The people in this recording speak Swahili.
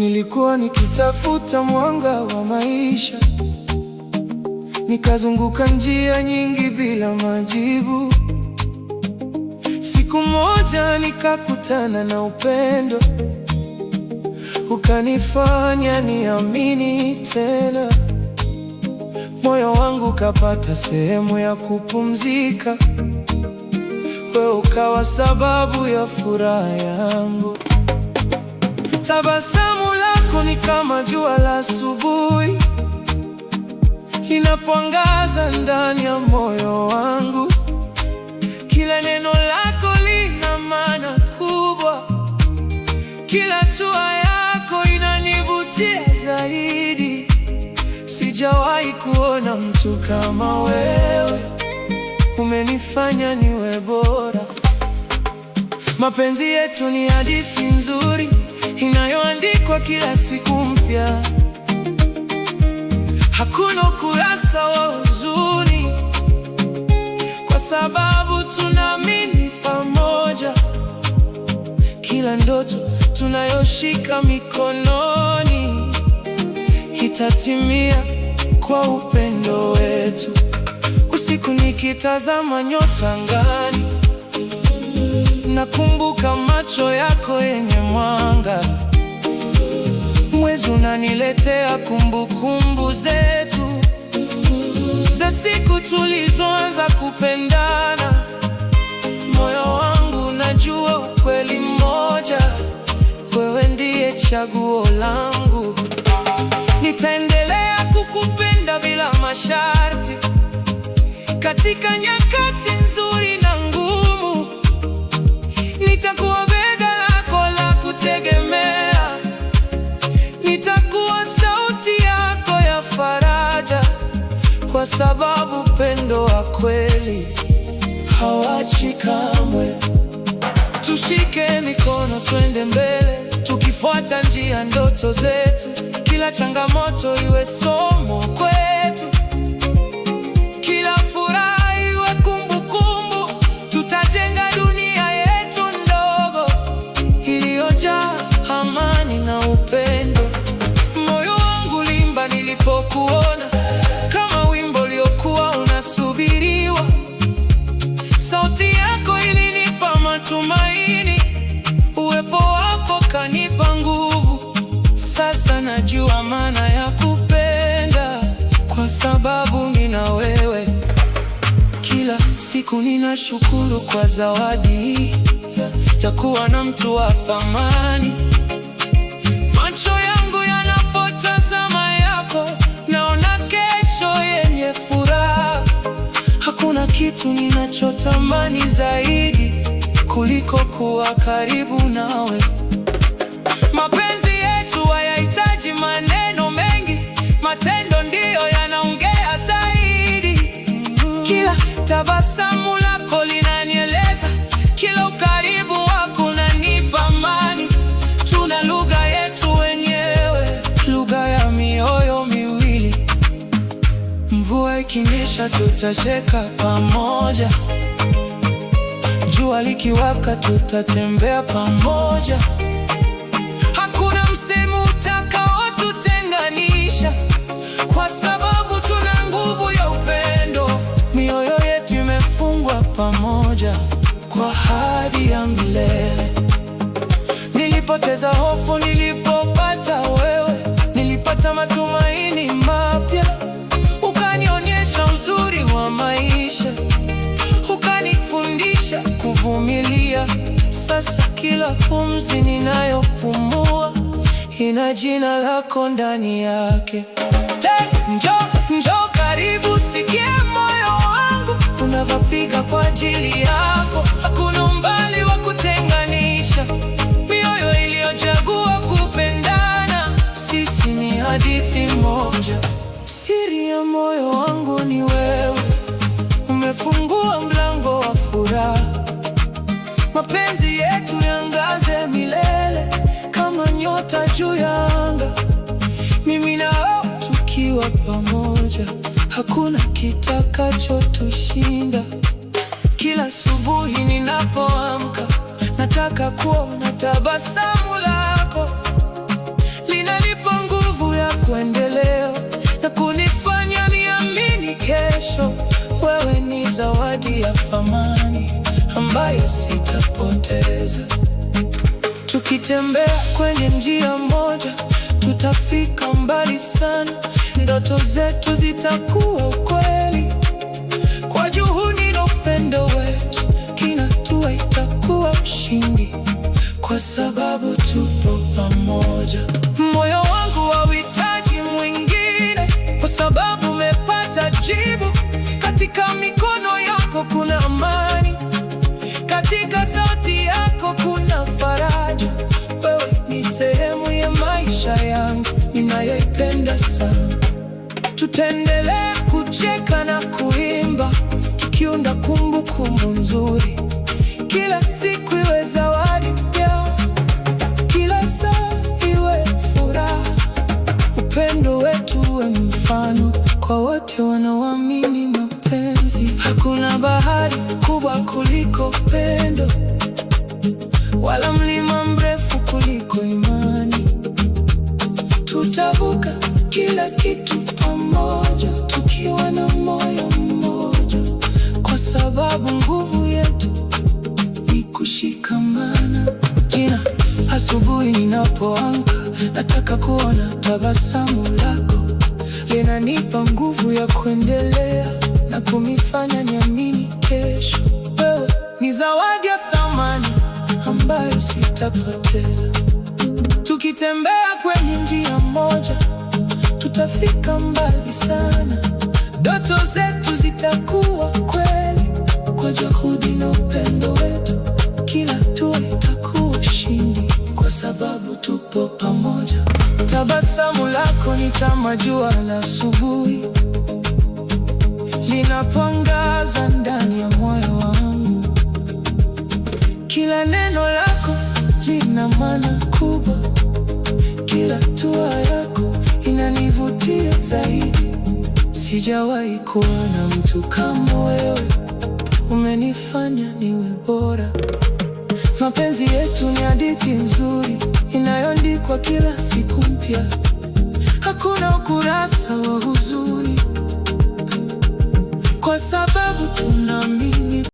Nilikuwa nikitafuta mwanga wa maisha, nikazunguka njia nyingi bila majibu. Siku moja nikakutana na upendo, ukanifanya niamini tena. Moyo wangu kapata sehemu ya kupumzika, wewe ukawa sababu ya furaha yangu. Tabasamu lako ni kama jua la asubuhi, linapoangaza ndani ya moyo wangu. Kila neno lako lina maana kubwa, kila hatua yako inanivutia zaidi. Sijawahi kuona mtu kama wewe, umenifanya niwe bora. Mapenzi yetu ni hadithi nzuri inayoandikwa kila siku mpya. Hakuna ukurasa wa huzuni, kwa sababu tunaamini pamoja. Kila ndoto tunayoshika mikononi itatimia kwa upendo wetu. Usiku nikitazama nyota angani, nakumbuka macho yako yenye mwanga. Mwezi unaniletea kumbukumbu zetu za siku tulizoanza kupendana. Moyo wangu unajua ukweli mmoja, wewe ndiye chaguo langu. Nitaendelea kukupenda bila masharti, katika nyakati nzuri na ngumu. Nitakuwa bega lako la kutegemea, nitakuwa sauti yako ya faraja, kwa sababu upendo wa kweli hauachi kamwe. Tushike mikono twende mbele, tukifuata njia ndoto zetu. Kila changamoto iwe somo kwetu, kila furaha iwe kumbukumbu. Tutajenga dunia yetu ndogo iliyojaa amani na upendo. Moyo wangu uliimba nilipokuona, kama wimbo uliokuwa unasubiriwa. Sauti yako ilinipa matumaini, uwepo wako kanipa nguvu. Sasa najua maana ya kupenda, kwa sababu nina wewe. Kila siku ninashukuru kwa zawadi ya kuwa na mtu wa thamani. Macho yangu yanapotazama yako, naona kesho yenye furaha. Hakuna kitu ninachotamani zaidi kuliko kuwa karibu nawe. Mapenzi yetu hayahitaji maneno mengi, matendo ndiyo yanaongea zaidi. Kila tabasamu lako linanieleza, kila ukaribu wako unanipa amani. Tuna lugha yetu wenyewe, lugha ya mioyo miwili. Mvua ikinyesha tutacheka pamoja, jua likiwaka tutatembea pamoja. Hakuna msemo utakaotutenganisha, kwa sababu tuna nguvu ya upendo. Mioyo yetu imefungwa pamoja kwa ahadi ya milele. Nilipoteza hofu nilipopata wewe, nilipata matumaini mapya. Ukanionyesha uzuri wa maisha, ukanifundisha kuvumilia. Sasa kila pumzi ninayopumua ina jina lako ndani yake. Njoo karibu, sikia moyo wangu unavyopiga kwa ajili yako. Hakuna umbali wa kutenganisha mioyo iliyochagua kupendana. Sisi ni hadithi moja, siri ya moyo wangu ni wewe. Umefungua mlango wa furaha, mapenzi yetu yangaze milele kama nyota juu ya anga. Mimi na wewe tukiwa pamoja, hakuna kitakachotushinda. Kila asubuhi ninapoamka, nataka kuona tabasamu lako thamani ambayo sitapoteza. Tukitembea kwenye njia moja, tutafika mbali sana. Ndoto zetu zitakuwa ukweli. Kwa juhudi na upendo wetu, kila hatua itakuwa ushindi, kwa sababu tupo pamoja. Moyo wangu hauhitaji mwingine, kwa sababu umepata jibu. Katika mikono yako kuna amani, katika sauti yako kuna faraja. Wewe ni sehemu ya maisha yangu ninayoipenda sana. Tutaendelea kucheka na kuimba, tukiunda kumbukumbu nzuri. Kila siku iwe zawadi mpya, kila saa iwe furaha. Upendo wetu uwe mfano kwa wote wanaoamini mapenzi. Hakuna bahari kubwa kuliko upendo, wala mlima mrefu kuliko imani. Tutavuka kila kitu pamoja, tukiwa na moyo mmoja, kwa sababu nguvu yetu ni kushikamana. Jina, asubuhi ninapoamka, nataka kuona tabasamu lako. Linanipa nguvu ya kuendelea na kunifanya niamini kesho. Wewe ni zawadi ya thamani ambayo sitapoteza. Tukitembea kwenye njia moja, tutafika mbali sana. Ndoto zetu zitakuwa kweli. Kwa juhudi na upendo wetu, kila hatua itakuwa ushindi, kwa sababu tupo pamoja. Tabasamu lako ni kama jua la asubuhi, linapoangaza ndani ya moyo wangu. Kila neno lako lina maana kubwa, kila hatua yako inanivutia zaidi. Sijawahi kuona mtu kama wewe, umenifanya niwe bora. Mapenzi yetu ni hadithi nzuri inayoandikwa kila siku mpya. Hakuna ukurasa wa huzuni, kwa sababu tunaamini